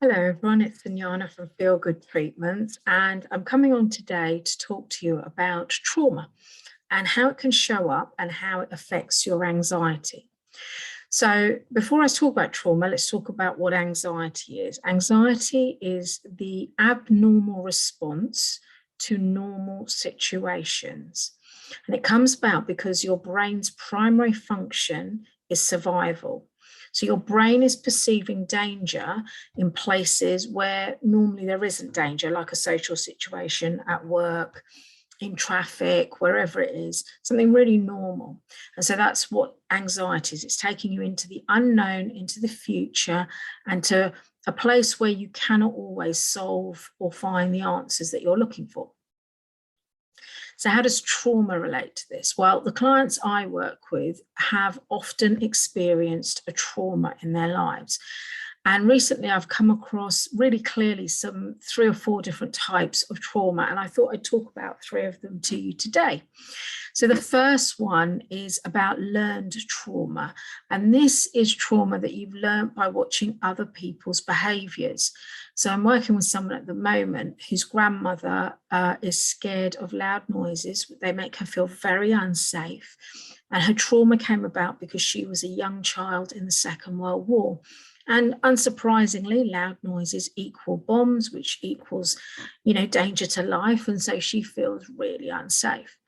Hello everyone, it's Sanjana from Feel Good Treatments, and I'm coming on today to talk to you about trauma and how it can show up and how it affects your anxiety. So before I talk about trauma, let's talk about what anxiety is. Anxiety is the abnormal response to normal situations. And it comes about because your brain's primary function is survival. So your brain is perceiving danger in places where normally there isn't danger, like a social situation at work, in traffic, wherever it is, something really normal. And so that's what anxiety is. It's taking you into the unknown, into the future, and to a place where you cannot always solve or find the answers that you're looking for. So how does trauma relate to this? Well, the clients I work with have often experienced a trauma in their lives. And recently I've come across really clearly some 3 or 4 different types of trauma, and I thought I'd talk about 3 of them to you today. So the first one is about learned trauma. And this is trauma that you've learned by watching other people's behaviors. So I'm working with someone at the moment whose grandmother is scared of loud noises. They make her feel very unsafe. And her trauma came about because she was a young child in the Second World War. And unsurprisingly, loud noises equal bombs, which equals, danger to life. And so she feels really unsafe.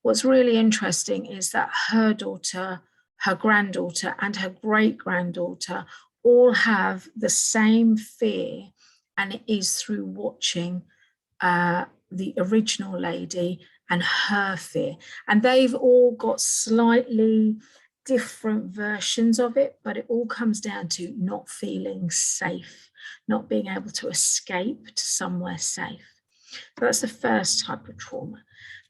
What's really interesting is that her daughter, her granddaughter, and her great-granddaughter all have the same fear, and it is through watching the original lady and her fear. And they've all got slightly different versions of it, but it all comes down to not feeling safe, not being able to escape to somewhere safe. So that's the first type of trauma.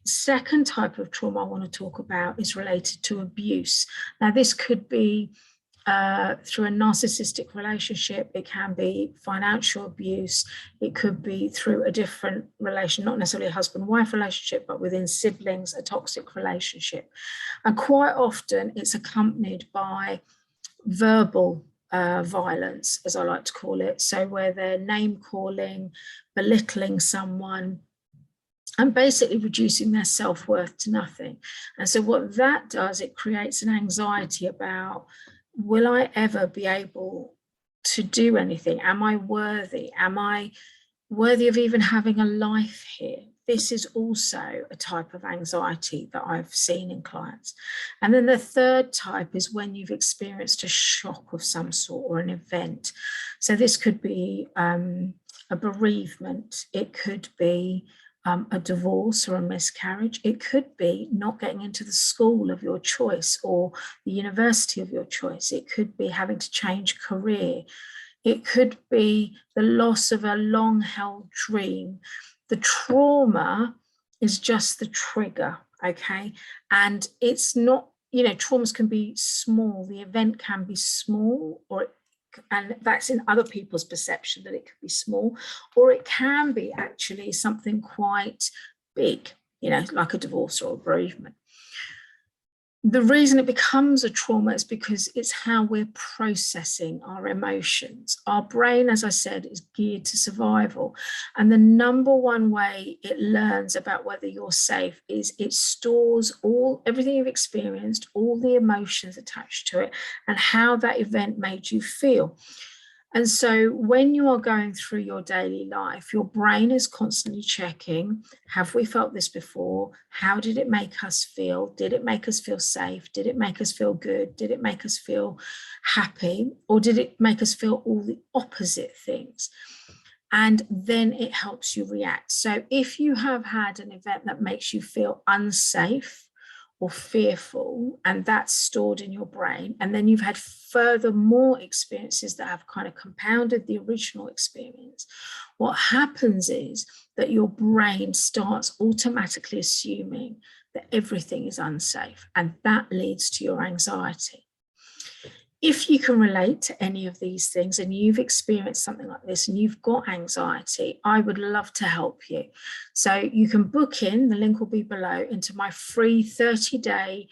The second type of trauma I want to talk about is related to abuse. Now, this could be through a narcissistic relationship. It can be financial abuse. It could be through a different relation, not necessarily a husband-wife relationship, but within siblings, a toxic relationship. And quite often it's accompanied by verbal violence, as I like to call it. So where they're name calling, belittling someone, and basically reducing their self-worth to nothing. And so what that does, it creates an anxiety about, will I ever be able to do anything? Am I worthy? Am I worthy of even having a life here? This is also a type of anxiety that I've seen in clients. And then the third type is when you've experienced a shock of some sort or an event. So this could be a bereavement. It could be a divorce or a miscarriage. It could be not getting into the school of your choice or the university of your choice. It could be having to change career. It could be the loss of a long-held dream. The trauma is just the trigger, okay? And it's not, traumas can be small. The event can be small, and that's in other people's perception that it could be small, or it can be actually something quite big, like a divorce or a bereavement. The reason it becomes a trauma is because it's how we're processing our emotions. Our brain, as I said, is geared to survival. And the number one way it learns about whether you're safe is it stores everything you've experienced, all the emotions attached to it, and how that event made you feel. And so when you are going through your daily life, your brain is constantly checking, have we felt this before? How did it make us feel? Did it make us feel safe? Did it make us feel good? Did it make us feel happy? Or did it make us feel all the opposite things? And then it helps you react. So if you have had an event that makes you feel unsafe or fearful, and that's stored in your brain, and then you've had furthermore experiences that have kind of compounded the original experience, what happens is that your brain starts automatically assuming that everything is unsafe, and that leads to your anxiety. If you can relate to any of these things and you've experienced something like this and you've got anxiety, I would love to help you. So you can book in, the link will be below, into my free 30-day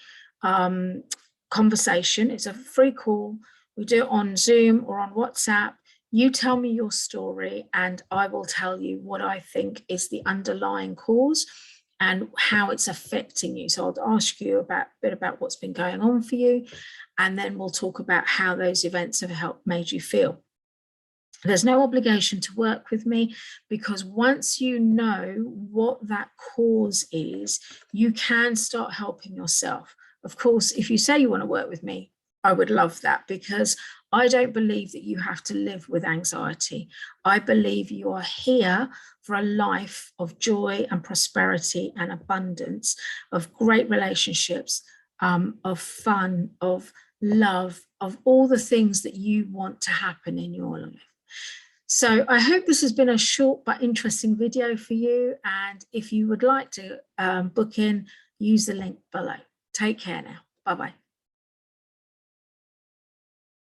conversation. It's a free call. We do it on Zoom or on WhatsApp. You tell me your story, and I will tell you what I think is the underlying cause and how it's affecting you. So I'll ask you a bit about what's been going on for you, and then we'll talk about how those events have made you feel. There's no obligation to work with me, because once you know what that cause is, you can start helping yourself. Of course, if you say you want to work with me, I would love that, because I don't believe that you have to live with anxiety. I believe you are here for a life of joy and prosperity and abundance, of great relationships, of fun, of love, of all the things that you want to happen in your life. So I hope this has been a short but interesting video for you. And if you would like to book in, use the link below. Take care now. Bye-bye.